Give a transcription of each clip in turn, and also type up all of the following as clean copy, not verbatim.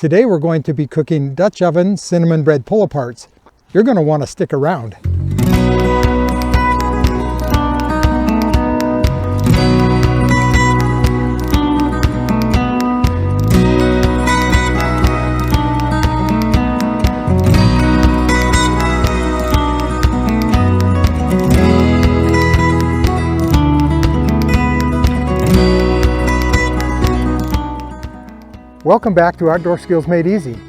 Today we're going to be cooking Dutch oven cinnamon bread pull-aparts. You're going to want to stick around. Welcome back to Outdoor Skills Made Easy.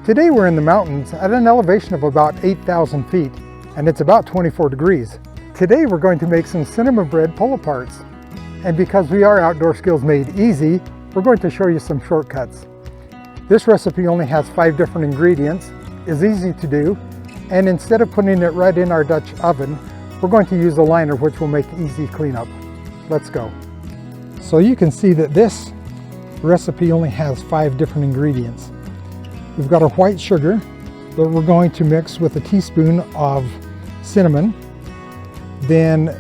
Today we're in the mountains at an elevation of about 8,000 feet, and it's about 24 degrees. Today we're going to make some cinnamon bread pull-aparts. And because we are Outdoor Skills Made Easy, we're going to show you some shortcuts. This recipe only has 5 different ingredients, is easy to do, and instead of putting it right in our Dutch oven, we're going to use a liner which will make easy cleanup. Let's go. So you can see that this recipe only has 5 different ingredients. We've got our white sugar that we're going to mix with a teaspoon of cinnamon. Then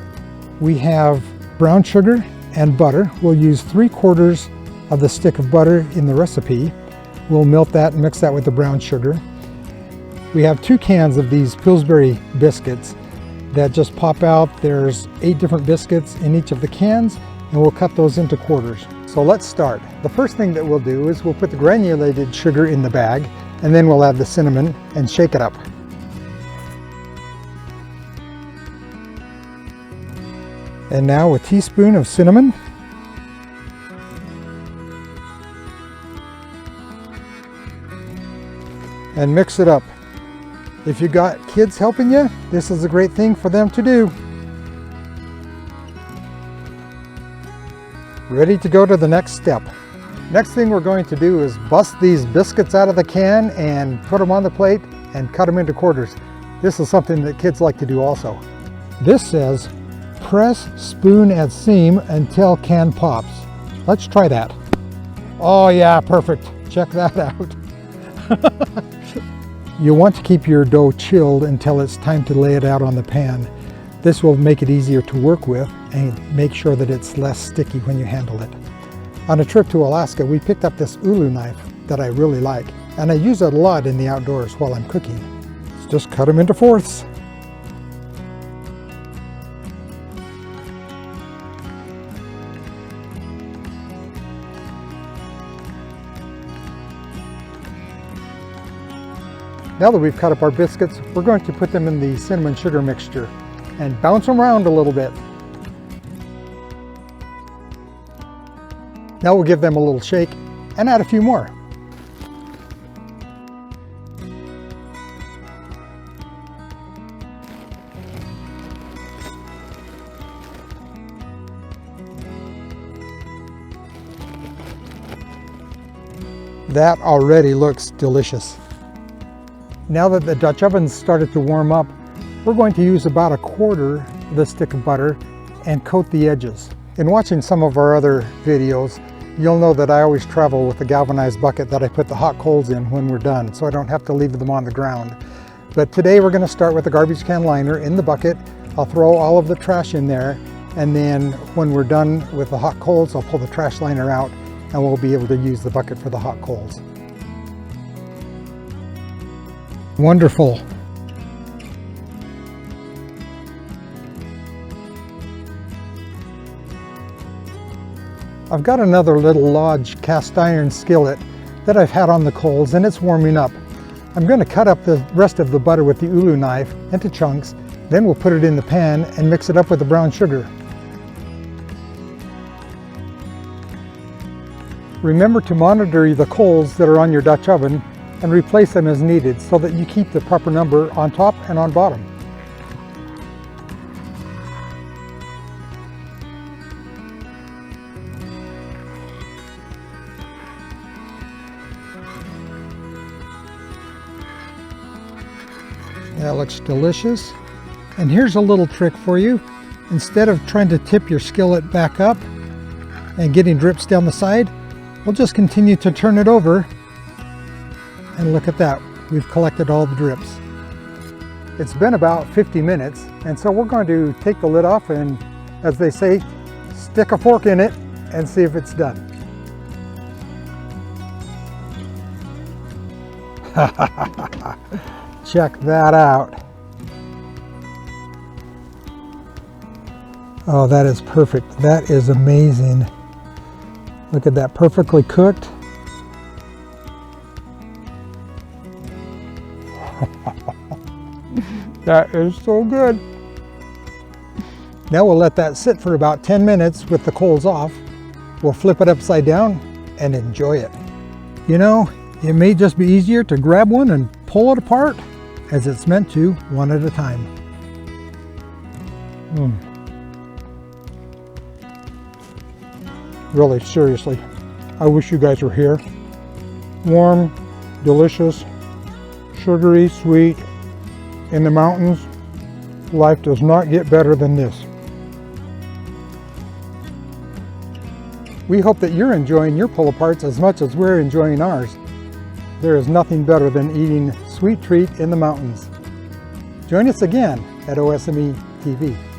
we have brown sugar and butter. We'll use 3/4 of the stick of butter in the recipe. We'll melt that and mix that with the brown sugar. We have 2 cans of these Pillsbury biscuits that just pop out. There's 8 different biscuits in each of the cans, and we'll cut those into quarters. So let's start. The first thing that we'll do is we'll put the granulated sugar in the bag, and then we'll add the cinnamon and shake it up. And now a teaspoon of cinnamon. And mix it up. If you got kids helping you, this is a great thing for them to do. Ready to go to the next step. Next thing we're going to do is bust these biscuits out of the can and put them on the plate and cut them into quarters. This is something that kids like to do also. This says, press spoon at seam until can pops. Let's try that. Oh yeah, perfect. Check that out. You want to keep your dough chilled until it's time to lay it out on the pan. This will make it easier to work with and make sure that it's less sticky when you handle it. On a trip to Alaska, we picked up this ulu knife that I really like, and I use it a lot in the outdoors while I'm cooking. Let's just cut them into fourths. Now that we've cut up our biscuits, we're going to put them in the cinnamon sugar mixture and bounce them around a little bit. Now we'll give them a little shake and add a few more. That already looks delicious. Now that the Dutch oven's started to warm up, we're going to use about 1/4 of the stick of butter and coat the edges. In watching some of our other videos, you'll know that I always travel with a galvanized bucket that I put the hot coals in when we're done, so I don't have to leave them on the ground. But today we're going to start with a garbage can liner in the bucket. I'll throw all of the trash in there, and then when we're done with the hot coals, I'll pull the trash liner out and we'll be able to use the bucket for the hot coals. Wonderful. I've got another little Lodge cast iron skillet that I've had on the coals, and it's warming up. I'm going to cut up the rest of the butter with the ulu knife into chunks, then we'll put it in the pan and mix it up with the brown sugar. Remember to monitor the coals that are on your Dutch oven and replace them as needed so that you keep the proper number on top and on bottom. That looks delicious. And here's a little trick for you. Instead of trying to tip your skillet back up and getting drips down the side, we'll just continue to turn it over. And look at that, we've collected all the drips. It's been about 50 minutes, and so we're going to take the lid off and, as they say, stick a fork in it and see if it's done. Check that out. Oh, that is perfect. That is amazing. Look at that, perfectly cooked. That is so good. Now we'll let that sit for about 10 minutes with the coals off. We'll flip it upside down and enjoy it. You know, it may just be easier to grab one and pull it apart as it's meant to, one at a time. Really, seriously, I wish you guys were here. Warm, delicious, sugary, sweet, in the mountains. Life does not get better than this. We hope that you're enjoying your pull-aparts as much as we're enjoying ours. There is nothing better than eating sweet treat in the mountains. Join us again at OSMEtv.